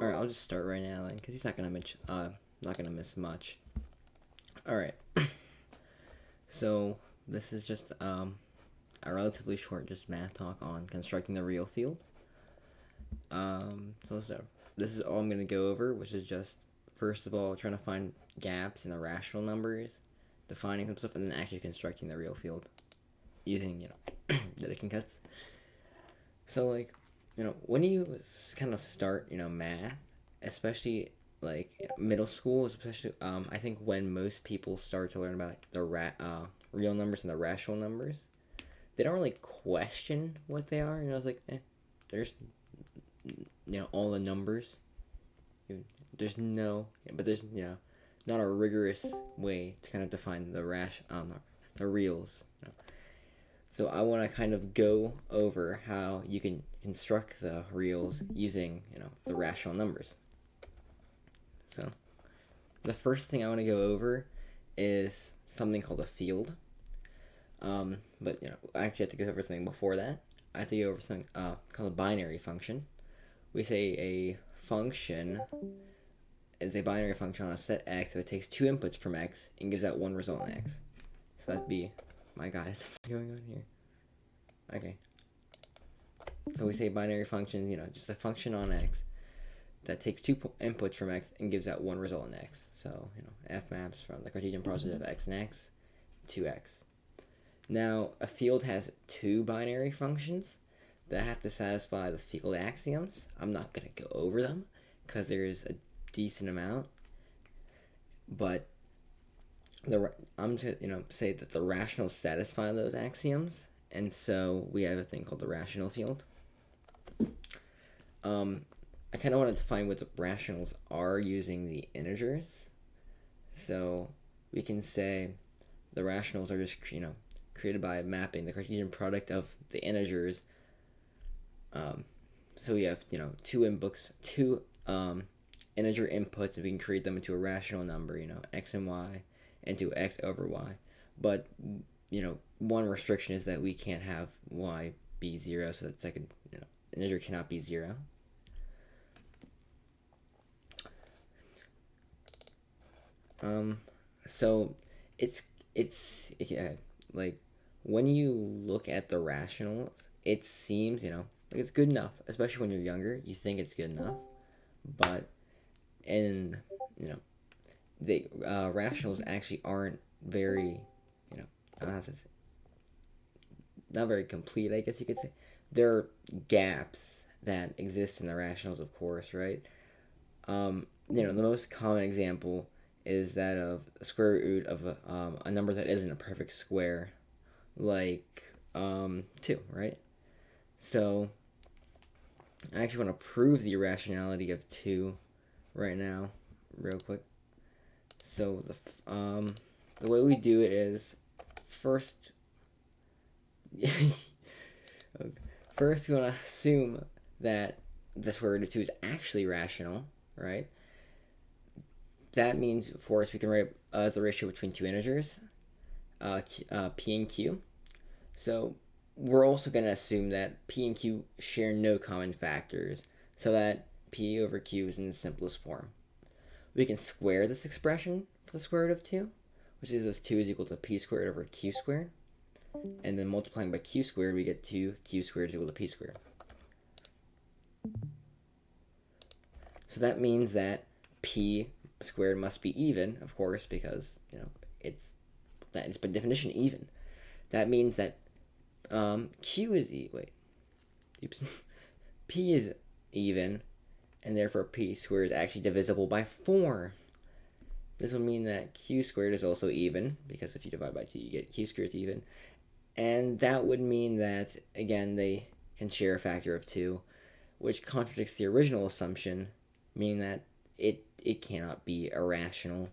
Alright, I'll just start right now then, because he's not gonna miss much. Alright, so this is just a relatively short just math talk on constructing the real field. So let's start. This is all I'm gonna go over, which is just first of all trying to find gaps in the rational numbers, defining some stuff, and then actually constructing the real field using Dedekind cuts. So like when you kind of start math, especially like middle school, especially I think when most people start to learn about the real numbers and the rational numbers, they don't really question what they are. It's like there's all the numbers. There's no, but there's not a rigorous way to kind of define the reals. So I want to kind of go over how you can construct the reals using the rational numbers. So the first thing I want to go over is something called a field. But I actually have to go over something before that. I have to go over something called a binary function. We say a function is a binary function on a set x if it takes two inputs from x and gives out one result in x. So that'd be, my guys, what's going on here? Okay. So we say binary functions, just a function on x that takes two inputs from x and gives out one result in x. So, f maps from the Cartesian process of x and x to x. Now, a field has two binary functions that have to satisfy the field axioms. I'm not going to go over them because there's a decent amount, but I'm just say that the rationals satisfy those axioms, and so we have a thing called the rational field. I kind of want to define what the rationals are using the integers. So we can say the rationals are just created by mapping the Cartesian product of the integers. So we have two integer inputs, and we can create them into a rational number, x and y, into x over y. But one restriction is that we can't have y be 0, so that second integer cannot be 0. So it's like when you look at the rationals, it seems like it's good enough, especially when you're younger. You think it's good enough, but in the rationals actually aren't very not very complete, I guess you could say. There are gaps that exist in the rationals, of course, right? The most common example is that of the square root of a number that isn't a perfect square, like 2, right? So I actually want to prove the irrationality of 2 right now, real quick. So the way we do it is first first we want to assume that the square root of 2 is actually rational, right? That means, of course, we can write as the ratio between two integers, p and q. So we're also going to assume that p and q share no common factors, so that p over q is in the simplest form. We can square this expression for the square root of 2, which is 2 is equal to p squared over q squared. And then multiplying by q squared, we get 2q squared is equal to p squared. So that means that p squared must be even, of course, because it's by definition even. That means that q is p is even, and therefore p squared is actually divisible by 4. This will mean that q squared is also even, because if you divide by 2, you get q squared is even. And that would mean that, again, they can share a factor of 2, which contradicts the original assumption, meaning that it cannot be irrational.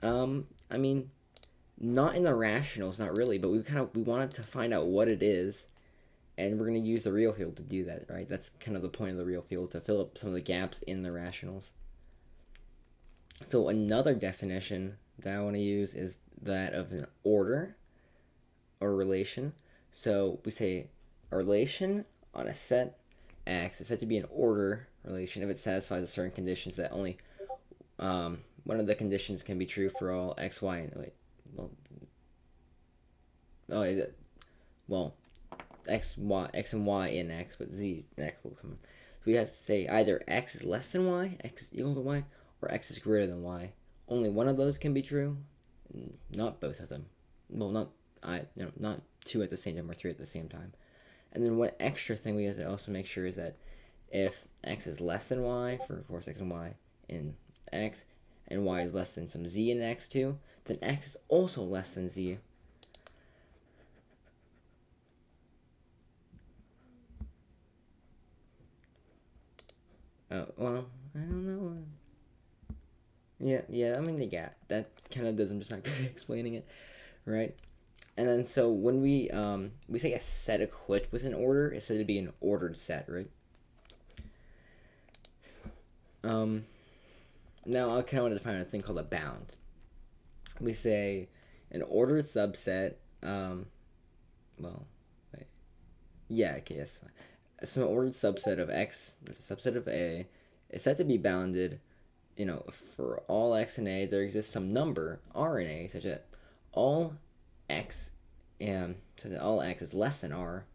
I mean, not in the rationals, not really, but we wanted to find out what it is, and we're going to use the real field to do that, right? That's kind of the point of the real field, to fill up some of the gaps in the rationals. So another definition that I want to use is that of an order, or relation. So we say a relation on a set X is said to be an order relation if it satisfies a certain conditions that only one of the conditions can be true for all x, y, and wait, well, oh, well, x and y in x, but z and x will come in. So we have to say either x is less than y, x is equal to y, or x is greater than y. Only one of those can be true, not both of them. Well, not two at the same time or three at the same time. And then one extra thing we have to also make sure is that if x is less than y, for of course x and y in x, and y is less than some z in x too, then x is also less than z. Oh, well, I don't know. Yeah, I mean, that kind of does, I'm just not good at explaining it, right? And then so when we say a set equipped with an order, it's said to be an ordered set, right? Now I kind of want to define a thing called a bound. We say an ordered subset. Well, wait. Yeah, okay, that's fine. So an ordered subset of X, the subset of A, is said to be bounded. For all X and A, there exists some number R in A such that all X, so that all X is less than R,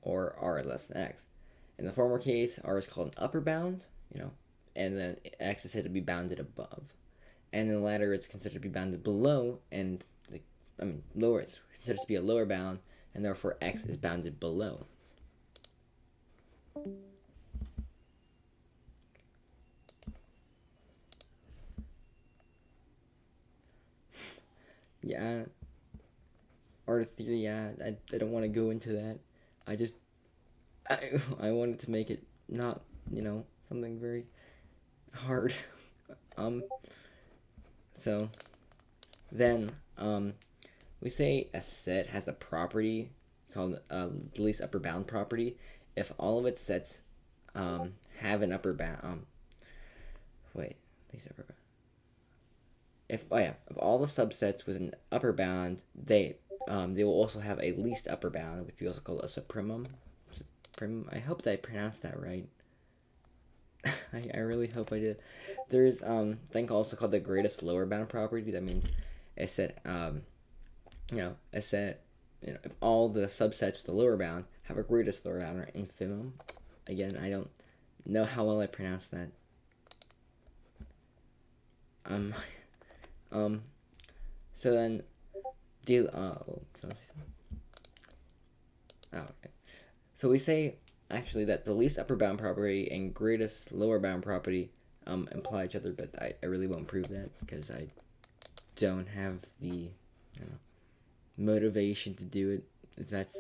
or R is less than X. In the former case, R is called an upper bound, and then X is said to be bounded above. And in the latter, it's considered to be bounded below, and lower. It's considered to be a lower bound, and therefore X is bounded below. Yeah, art theory. Yeah, I don't want to go into that. I wanted to make it not something very hard. So then we say a set has a property called the least upper bound property if all of its sets have an upper bound. Least upper bound. If all the subsets with an upper bound, they will also have a least upper bound, which we also call a supremum. I hope that I pronounced that right. I really hope I did. There's thing also called the greatest lower bound property. That means a set if all the subsets with the lower bound have a greatest lower bound or infimum. Again, I don't know how well I pronounced that. So then okay. So we say actually that the least upper bound property and greatest lower bound property imply each other, but I really won't prove that because I don't have the motivation to do it. That's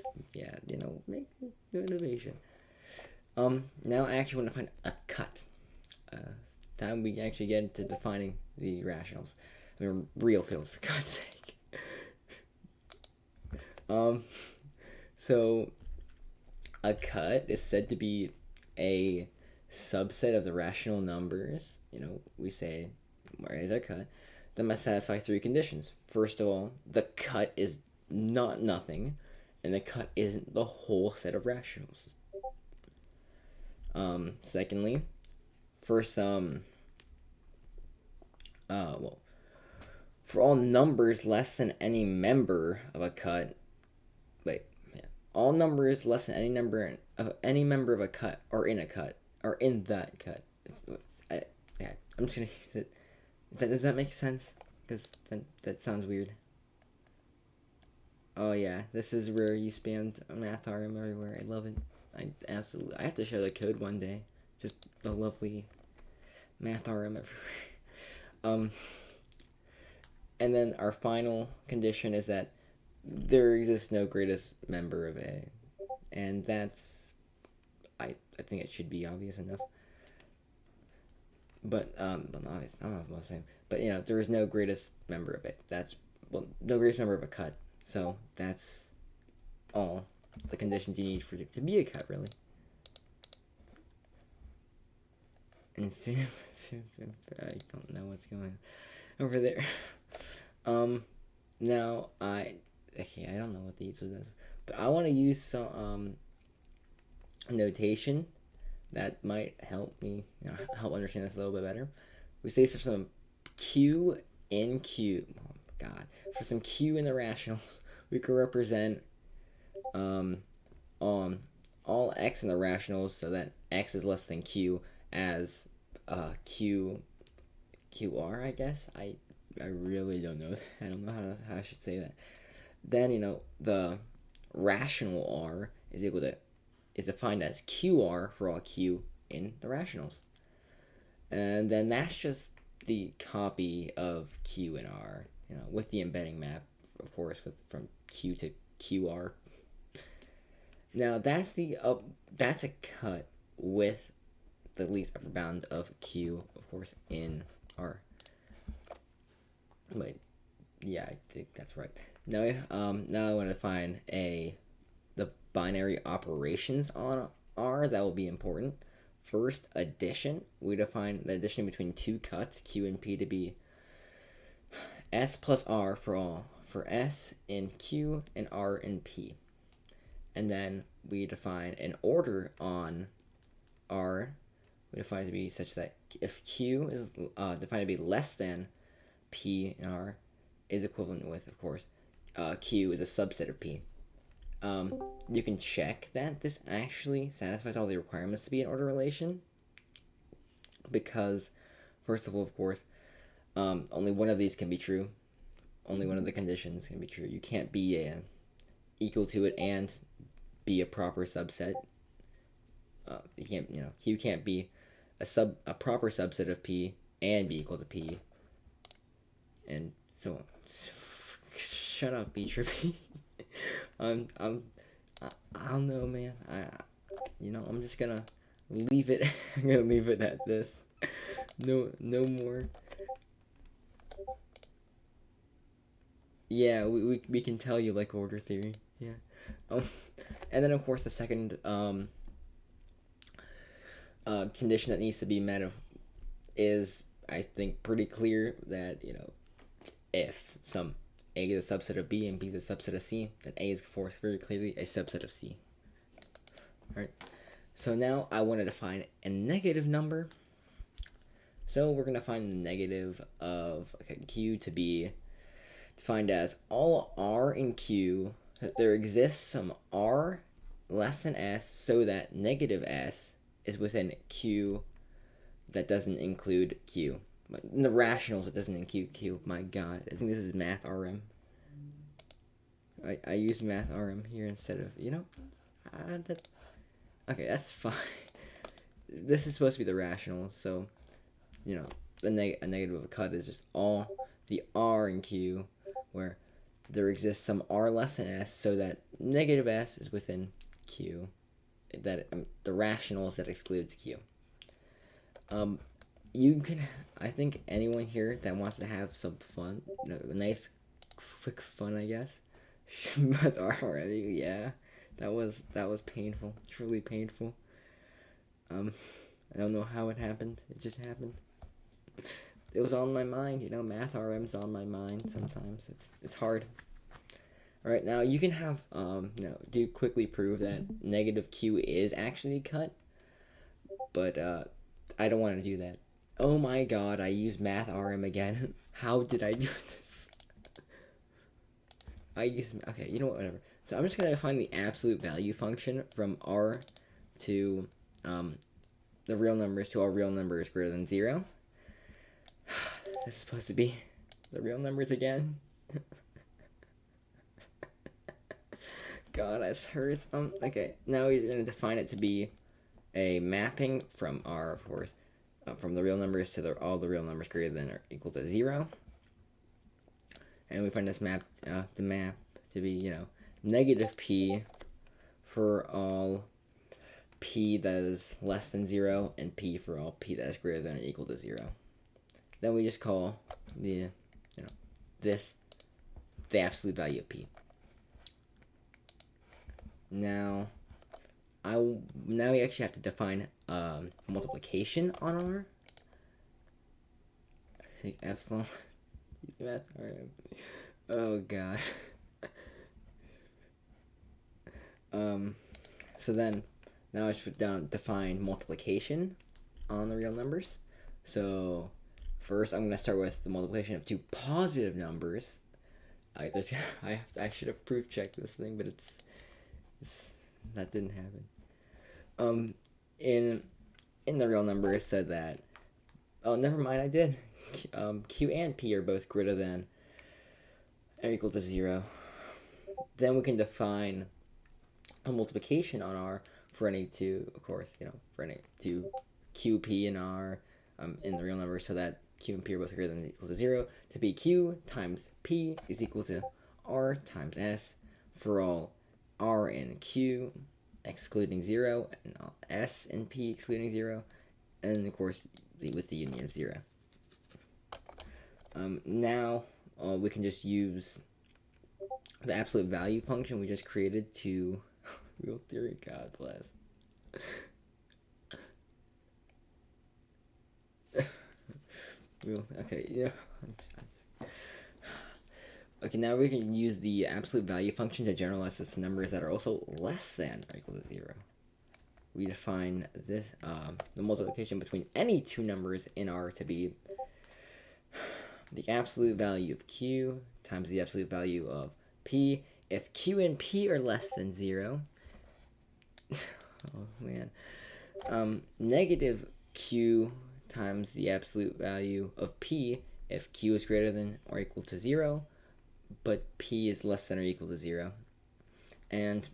make motivation. Now I actually want to find a cut. Time we actually get into defining the rationals. Real field, for God's sake. So a cut is said to be a subset of the rational numbers. We say, where is our cut? That must satisfy three conditions. First of all, the cut is not nothing, and the cut isn't the whole set of rationals. Secondly, for some, for all numbers less than any member of a cut, all numbers less than any member of a cut are in a cut, or in that cut. I'm just gonna use it. Does that make sense? Because that sounds weird. Oh yeah, this is where you spammed math RM everywhere. I love it. I have to show the code one day. Just the lovely math RM everywhere. And then our final condition is that there exists no greatest member of A, and that's I think it should be obvious enough. But not obvious. I'm not the same. But there is no greatest member of A. No greatest member of a cut. So that's all the conditions you need for it to be a cut, really. And I don't know what's going on over there. Now okay, I don't know what these was, but I want to use some notation that might help me, help understand this a little bit better. We say for some q in q. Oh God, for some q in the rationals, we could represent um, um all x in the rationals so that x is less than q as q qr. I guess I really don't know. I don't know how I should say that. Then the rational r is equal to is defined as qr for all q in the rationals. And then that's just the copy of q and r, with the embedding map, of course, from q to qr. Now that's a cut with the least upper bound of q, of course, in r. Wait, yeah, I think that's right. Now I want to find the binary operations on R that will be important. First, addition. We define the addition between two cuts, Q and P, to be S plus R for S in Q and R in P. And then we define an order on R. We define it to be such that if Q is defined to be less than P and R, is equivalent with, of course, Q is a subset of P. You can check that this actually satisfies all the requirements to be an order relation, because, first of all, of course, only one of these can be true. Only one of the conditions can be true. You can't be equal to it and be a proper subset. Q can't be a proper subset of P and be equal to P, and so on. Shut up, B trippy. I don't know, man. I'm just gonna leave it. I'm gonna leave it at this. No more. Yeah, we can tell you like order theory. Yeah. And then of course the second condition that needs to be met is, I think, pretty clear that if some A is a subset of B and B is a subset of C, then A is, of course, very clearly a subset of C. Alright, so now I want to define a negative number. So we're going to find the negative of Q to be defined as all R in Q, that there exists some R less than S so that negative S is within Q that doesn't include Q. In the rationals, it doesn't include Q. My God, I think this is math RM. I used math RM here instead of okay, that's fine. This is supposed to be the rational, so a negative of a cut is just all the R in Q where there exists some R less than S so that negative S is within Q. That the rationals that excludes Q. You can, I think anyone here that wants to have some fun, nice, quick fun, I guess. But already, yeah, that was painful, truly painful. I don't know how it happened. It just happened. It was on my mind, math RM's on my mind sometimes. It's hard. All right, now you can have do quickly prove that negative Q is actually cut, but I don't want to do that. Oh my God, I used math RM again. How did I do this? Okay, you know what, whatever. So I'm just gonna find the absolute value function from R to the real numbers to all real numbers greater than 0. This is supposed to be the real numbers again. God, that hurts. Okay, now we're gonna define it to be a mapping from R, of course, from the real numbers to all the real numbers greater than or equal to 0. And we find this map, the map to be, negative P for all P that is less than 0 and P for all P that is greater than or equal to 0. Then we just call this the absolute value of P. Now we actually have to define multiplication on R. I think epsilon. Oh God. So then, now I should define multiplication on the real numbers. So first, I'm gonna start with the multiplication of two positive numbers. I should have proof checked this thing, but it's that didn't happen. In the real number, it said that. Oh, never mind, I did. Q and P are both greater than or equal to 0. Then we can define a multiplication on R for any two, of course, for any two QP and R in the real number, so that Q and P are both greater than or equal to 0 to be Q times P is equal to R times S for all R and Q excluding 0 and all S and P excluding 0, and of course with the union of 0. Now we can just use the absolute value function we just created to real theory, God bless. Okay, yeah. Okay, now we can use the absolute value function to generalize this to numbers that are also less than or equal to 0. We define this the multiplication between any two numbers in R to be the absolute value of Q times the absolute value of P. If Q and P are less than 0, oh man, negative Q times the absolute value of P if Q is greater than or equal to 0, but P is less than or equal to 0. And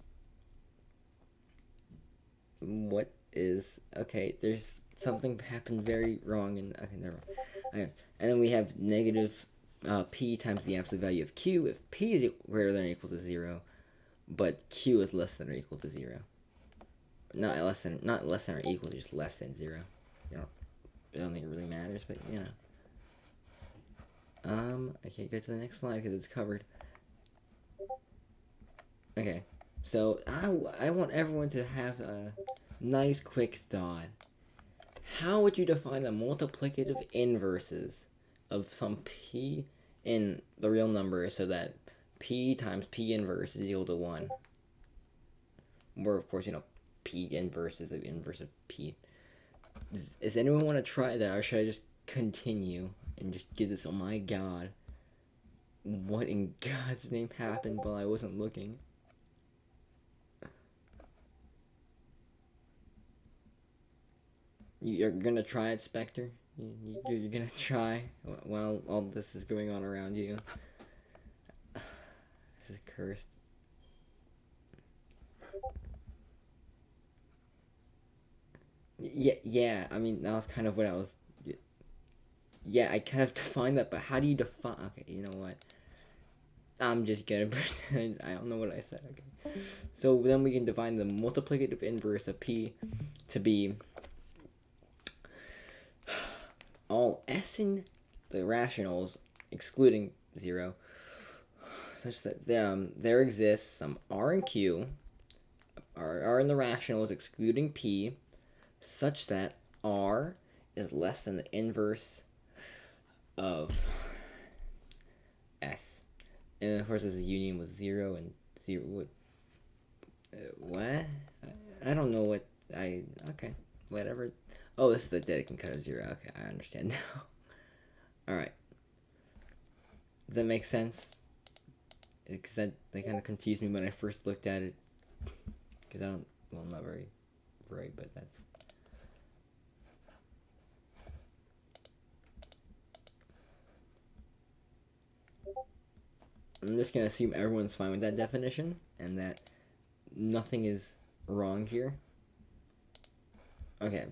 what is, okay, there's something happened very wrong, and okay, never mind. Okay. And then we have negative P times the absolute value of Q if P is greater than or equal to 0, but Q is less than or equal to 0. Not less than or equal, just less than 0. I don't think it really matters, but I can't go to the next slide because it's covered. Okay, so I want everyone to have a nice quick thought. How would you define the multiplicative inverses of some P in the real number so that P times P inverse is equal to 1? Or, of course, P inverse is the inverse of P. Does anyone want to try that, or should I just continue and just give this? Oh my god. What in God's name happened while I wasn't looking? You're gonna try it, Spectre? You're gonna try while all this is going on around you? This is cursed. Yeah, I mean, that was kind of what I was... Yeah, I kind of defined that, but how do you define... Okay, you know what? I'm just gonna pretend I don't know what I said, okay. So then we can define the multiplicative inverse of P to be all S in the rationals, excluding 0, such that there exists some R and Q, R in the rationals, excluding P, such that R is less than the inverse of S. And of course, there's a union with 0 and 0. What? I don't know what okay, whatever. Oh, this is the Dedekind cut of 0. Okay, I understand now. Alright. Does that make sense? Because that kind of confused me when I first looked at it. Because I don't, well, not very bright, but that's... I'm just going to assume everyone's fine with that definition, and that nothing is wrong here. Okay.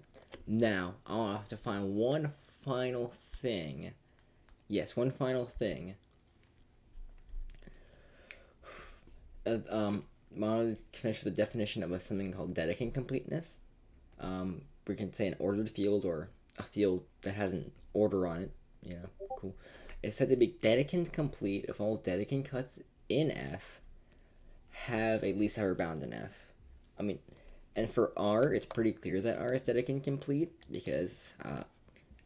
Now, I'll have to find one final thing. Yes, one final thing. To finish with the definition of something called Dedekind completeness. We can say an ordered field or a field that has an order on it. Cool. It's said to be Dedekind complete if all Dedekind cuts in F have a least upper bound in F. I mean, and for R, it's pretty clear that R is Dedekind complete because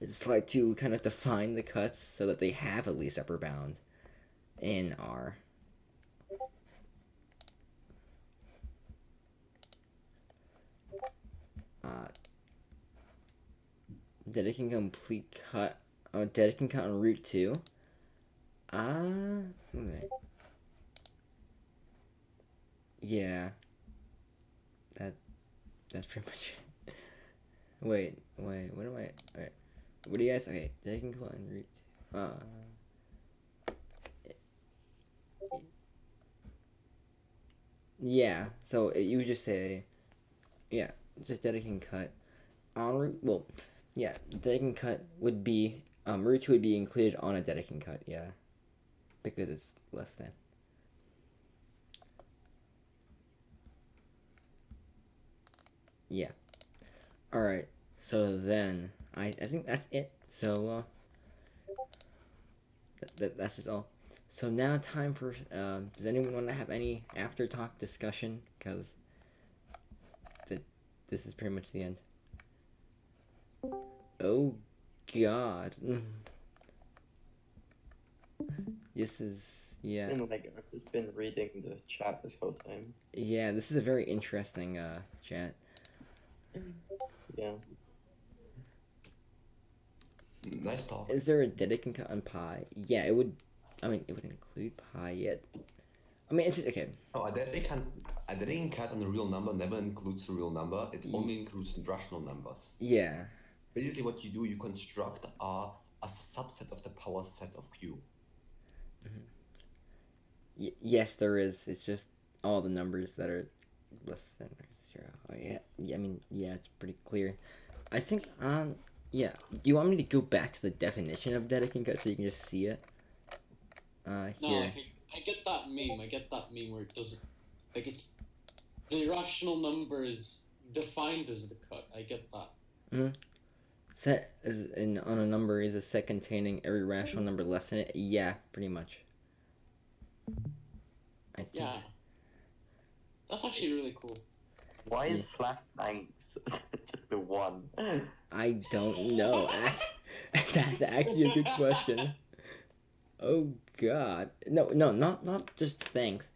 it's like to kind of define the cuts so that they have a least upper bound in R. That it can complete cut. Oh, that it can cut on root 2. Okay. Yeah. That's pretty much it. Wait, what am I? Okay. What do you guys? Okay, that it can cut on root 2. Yeah. So you would just say, yeah, just that it can cut on root. Well, yeah, that it can cut would be root 2 would be included on a that it can cut. Yeah, because it's less than. Yeah. All right. So then I think that's it. So that's just all. So now time for does anyone want to have any after talk discussion? Because this is pretty much the end. Oh God. This is yeah. And like I've just been reading the chat this whole time. Yeah, this is a very interesting chat. Yeah. Nice talk. Is there a that it can cut on pi? Yeah, it would. I mean, it would include pi yet. I mean, it's okay. No, a didn't cut on a real number never includes a real number. It only includes rational numbers. Yeah. Basically, what you do, you construct a subset of the power set of Q. Yes, there is. It's just all the numbers that are less than 0. Oh yeah. I mean, yeah, it's pretty clear. I think yeah. Do you want me to go back to the definition of that it can cut so you can just see it? Here. No, I get that meme. I get that meme where it doesn't, like, it's the irrational number is defined as the cut. I get that. Set on a number is a set containing every rational number less than it. Yeah, pretty much. I think. Yeah. That's actually really cool. Why is slash thanks just the 1? I don't know. That's actually a good question. Oh God. No, not just thanks.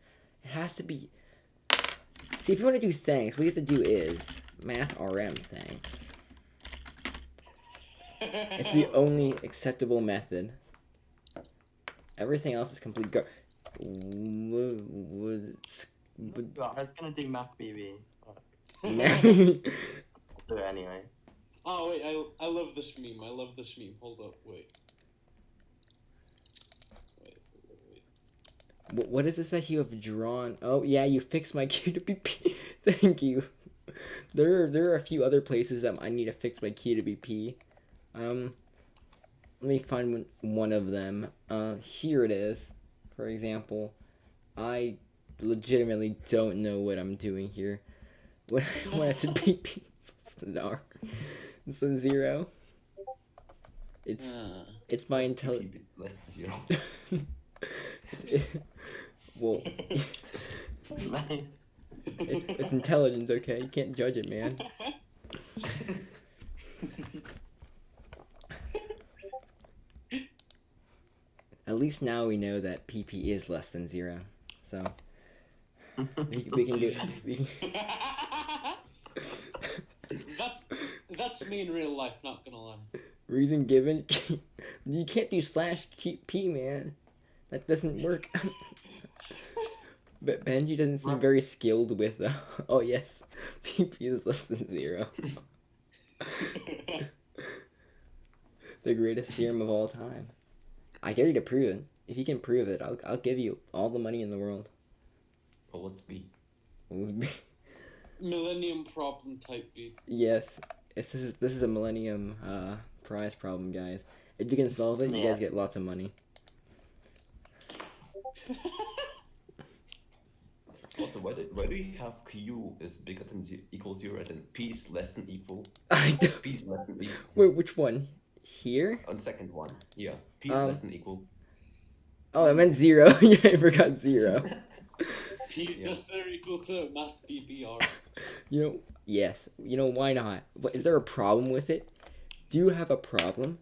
It has to be. See, if you want to do thanks, what you have to do is math RM thanks. It's the only acceptable method. Everything else is complete go. I was gonna do math BB. Do Do it anyway. Oh wait, I love this meme. I love this meme. Hold up, wait. What is this that you have drawn? Oh yeah, you fixed my Q to be P. Thank you. There are a few other places that I need to fix my Q to be P. Let me find one of them. Here it is. For example, I legitimately don't know what I'm doing here. When I said PP, it's a 0. It's my intelligence. Less than 0. Well, it's intelligence, okay? You can't judge it, man. At least now we know that PP is less than 0. So we can do it. That's me in real life, not gonna lie. Reason given. You can't do slash P, man. That doesn't work. But Benji doesn't seem very skilled with oh yes, PP is less than 0. The greatest theorem of all time. I dare you to prove it. If you can prove it, I'll give you all the money in the world. Well, let's be. Millennium problem type B. Yes, this is a Millennium prize problem, guys. If you can solve it, you guys get lots of money. Also, why do you have Q is bigger than equals 0 and then P is less than equal? I don't. P is less than equal. Wait, which one? Here? On second one, yeah. P is less than equal. Oh, I meant 0. Yeah, I forgot 0. P is less than or equal to math BBR. You know, yes. You know, why not? But is there a problem with it? Do you have a problem?